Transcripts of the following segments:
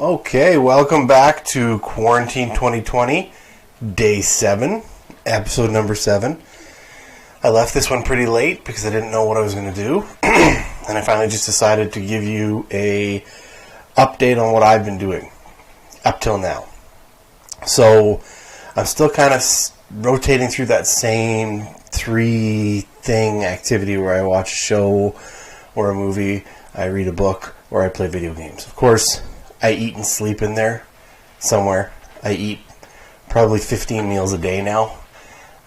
Okay, welcome back to Quarantine 2020, Day 7, Episode number 7. I left this one pretty late because I didn't know what I was going to do, and I finally just decided to give you a update on what I've been doing up till now. So, I'm still kind of rotating through that same 3-thing activity where I watch a show or a movie, I read a book, or I play video games. Of course, I eat and sleep in there somewhere. I eat probably 15 meals a day now.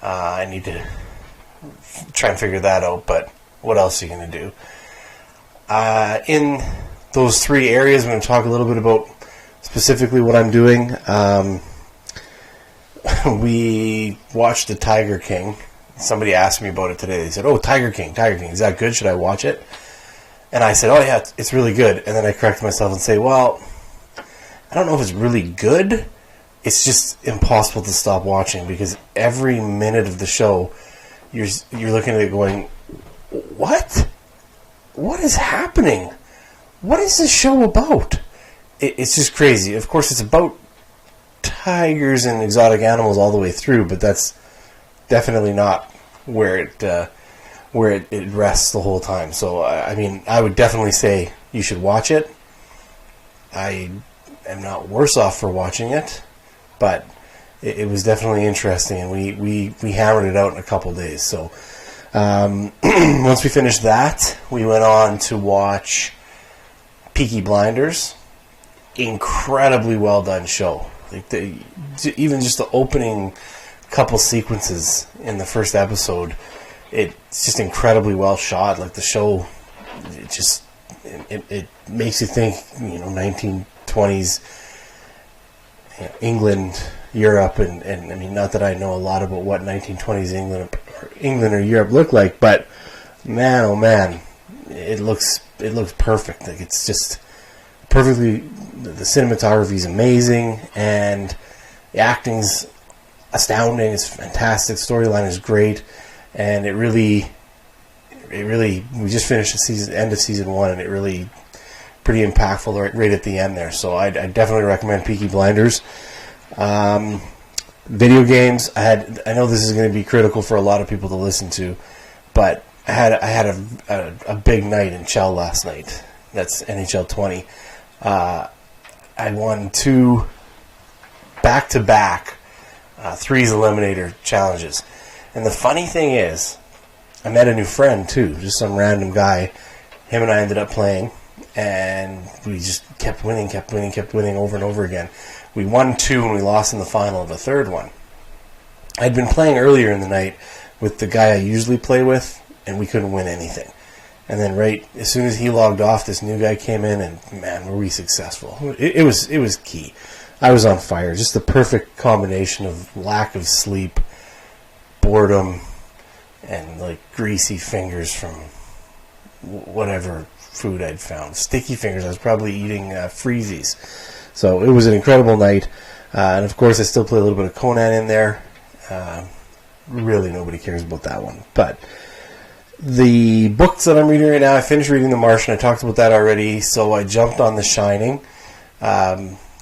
I need to try and figure that out, but what else are you going to do? In those 3 areas, I'm going to talk a little bit about specifically what I'm doing. We watched The Tiger King. Somebody asked me about it today. They said, "Oh, Tiger King, is that good? Should I watch it?" And I said, "Oh yeah, it's really good." And then I correct myself and say, "Well, I don't know if it's really good. It's just impossible to stop watching because every minute of the show, you're looking at it going, what? What is happening? What is this show about?" It's just crazy. Of course, it's about tigers and exotic animals all the way through, but that's definitely not where it rests the whole time. So, I mean, I would definitely say you should watch it. I am not worse off for watching it, but it was definitely interesting, and we hammered it out in a couple days. So once we finished that, we went on to watch Peaky Blinders. Incredibly well done show. Like even just the opening couple sequences in the first episode, it's just incredibly well shot. Like the show, it makes you think, 1920s England, Europe, and I mean, not that I know a lot about what 1920s England or Europe looked like, but man, oh man, it looks perfect. Like it's just perfectly. The cinematography is amazing, and the acting's astounding. It's fantastic. Storyline is great, and it really. We just finished the end of season 1, and it really pretty impactful right at the end there. So I definitely recommend Peaky Blinders. Video games. I know this is going to be critical for a lot of people to listen to, but I had a big night in Chell last night. That's NHL 20. I won 2 back-to-back threes eliminator challenges. And the funny thing is, I met a new friend too, just some random guy. Him and I ended up playing, and we just kept winning over and over again. We won 2 and we lost in the final of a third one. I'd been playing earlier in the night with the guy I usually play with, and we couldn't win anything. And then right as soon as he logged off, this new guy came in, and man, were we successful. It was key. I was on fire. Just the perfect combination of lack of sleep, boredom, and like greasy fingers from whatever food I'd found. Sticky fingers. I was probably eating Freezies. So it was an incredible night. And of course, I still play a little bit of Conan in there. Really, nobody cares about that one. But the books that I'm reading right now, I finished reading The Martian. I talked about that already. So I jumped on The Shining.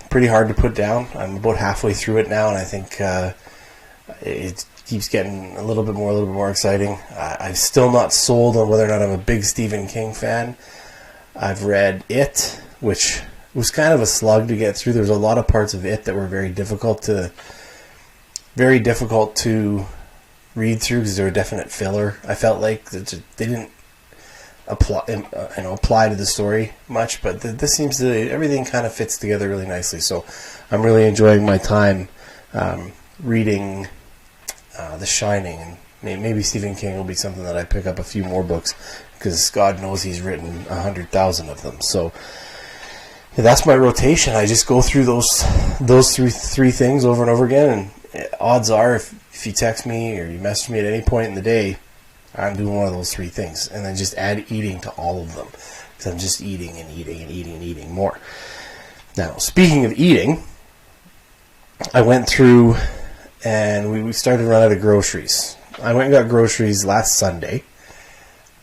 Pretty hard to put down. I'm about halfway through it now, and I think it keeps getting a little bit more exciting. I'm still not sold on whether or not I'm a big Stephen King fan. I've read It, which was kind of a slug to get through. There's a lot of parts of It that were very difficult to read through because they were definite filler. I felt like they didn't apply to the story much, but this seems to, everything kind of fits together really nicely. So I'm really enjoying my time reading The Shining, and maybe Stephen King will be something that I pick up a few more books because God knows he's written 100,000 of them. So yeah, that's my rotation. I just go through those three things over and over again, and odds are if you text me or you message me at any point in the day, I'm doing one of those 3 things, and then just add eating to all of them because I'm just eating and eating more. Now, speaking of eating, I went through and we started to run out of groceries. I went and got groceries last Sunday.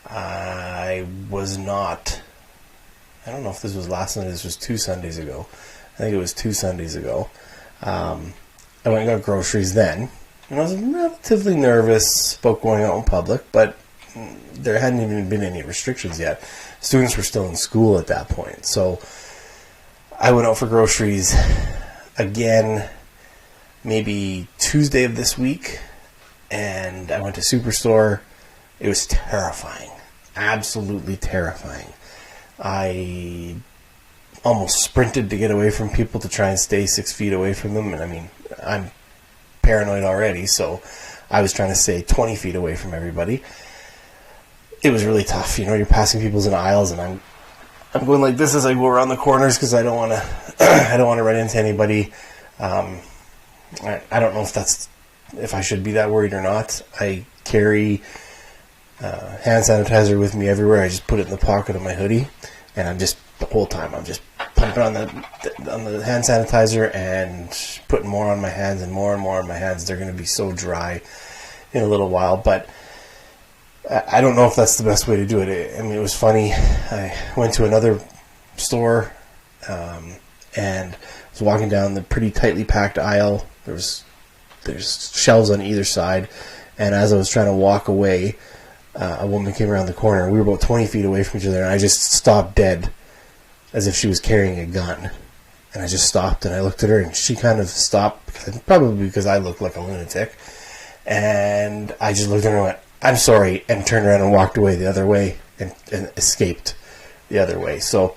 I don't know if this was last Sunday, this was 2 Sundays ago. think it was 2 Sundays ago. I went and got groceries then. And I was relatively nervous about going out in public, but there hadn't even been any restrictions yet. Students were still in school at that point. So I went out for groceries again, maybe Tuesday of this week, and I went to Superstore. It was terrifying. Absolutely terrifying. I almost sprinted to get away from people to try and stay 6 feet away from them. And I mean, I'm paranoid already, so I was trying to stay 20 feet away from everybody. It was really tough. You're passing people's in aisles, and I'm going like this as I go around the corners because I don't want to I don't want to run into anybody. I don't know if I should be that worried or not. I carry hand sanitizer with me everywhere. I just put it in the pocket of my hoodie, and the whole time I'm just pumping on the hand sanitizer and putting more on my hands and more on my hands. They're going to be so dry in a little while, but I don't know if that's the best way to do it. I mean, it was funny. I went to another store and was walking down the pretty tightly packed aisle. There's shelves on either side, and as I was trying to walk away, a woman came around the corner. We were about 20 feet away from each other, and I just stopped dead as if she was carrying a gun. And I just stopped, and I looked at her, and she kind of stopped, probably because I looked like a lunatic. And I just looked at her and went, "I'm sorry," and turned around and walked away the other way and escaped the other way. So,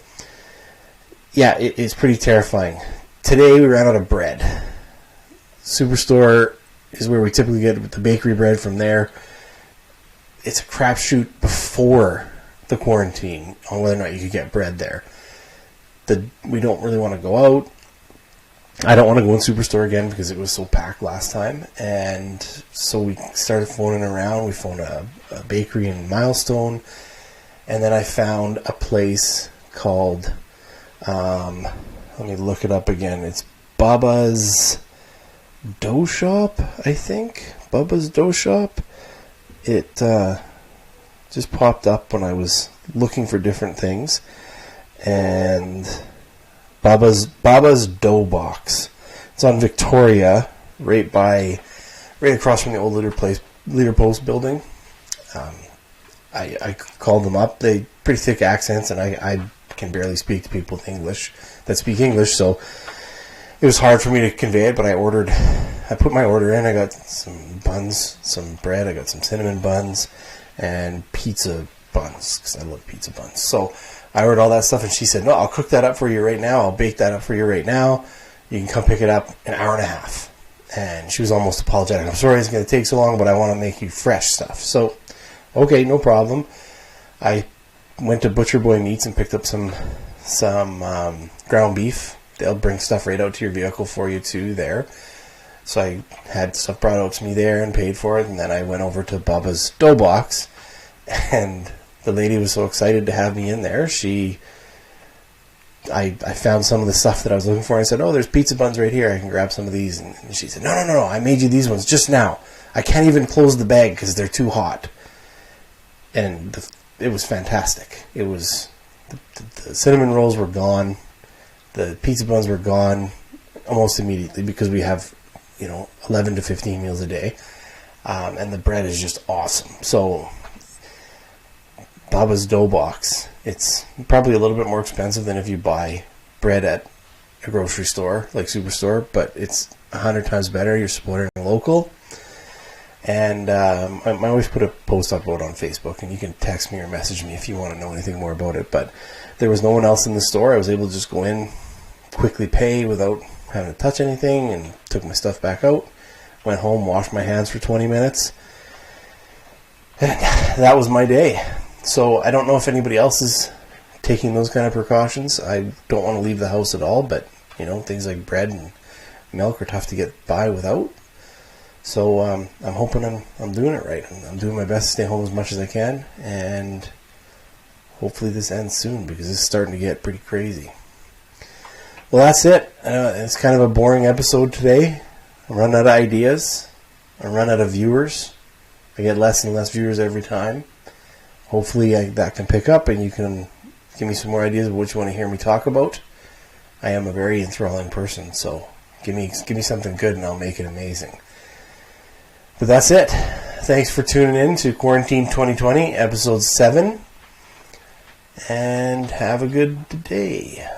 yeah, it's pretty terrifying. Today we ran out of bread. Superstore is where we typically get the bakery bread from there. It's a crapshoot before the quarantine on whether or not you could get bread there. We don't really want to go out. I don't want to go in Superstore again because it was so packed last time. And so we started phoning around. We phoned a bakery in Milestone. And then I found a place called, let me look it up again. It's Baba's Dough Shop, I think. Baba's Dough Shop. It just popped up when I was looking for different things. And Baba's Dough Box. It's on Victoria, right across from the old Leader Post building. I called them up. They pretty thick accents, and I can barely speak to people that speak English, so it was hard for me to convey it. But I put my order in. I got some buns, some bread. I got some cinnamon buns and pizza buns because I love pizza buns. So I ordered all that stuff, and she said, "No, I'll cook that up for you right now. I'll bake that up for you right now. You can come pick it up in an hour and a half." And she was almost apologetic. "I'm sorry it's going to take so long, but I want to make you fresh stuff." So, okay, no problem. I went to Butcher Boy Meats and picked up some ground beef. They'll bring stuff right out to your vehicle for you too there. So I had stuff brought out to me there and paid for it, and then I went over to Baba's Dough Box, and the lady was so excited to have me in there. I found some of the stuff that I was looking for. I said, "Oh, there's pizza buns right here. I can grab some of these." And she said, No. I made you these ones just now. I can't even close the bag because they're too hot." And it was fantastic. It was the cinnamon rolls were gone. The pizza buns were gone almost immediately because we have 11 to 15 meals a day. And the bread is just awesome. So Baba's Dough Box. It's probably a little bit more expensive than if you buy bread at a grocery store like Superstore, but it's 100 times better. You're supporting local. And I always put a post up about on Facebook, and you can text me or message me if you want to know anything more about it. But there was no one else in the store. I was able to just go in, quickly pay without having to touch anything, and took my stuff back out. Went home, washed my hands for 20 minutes. And that was my day. So I don't know if anybody else is taking those kind of precautions. I don't want to leave the house at all, but things like bread and milk are tough to get by without. So I'm hoping I'm doing it right. I'm doing my best to stay home as much as I can, and hopefully this ends soon because it's starting to get pretty crazy. Well, that's it. It's kind of a boring episode today. I'm running out of ideas. I'm running out of viewers. I get less and less viewers every time. Hopefully that can pick up and you can give me some more ideas of what you want to hear me talk about. I am a very enthralling person, so give me something good and I'll make it amazing. But that's it. Thanks for tuning in to Quarantine 2020, episode 7, and have a good day.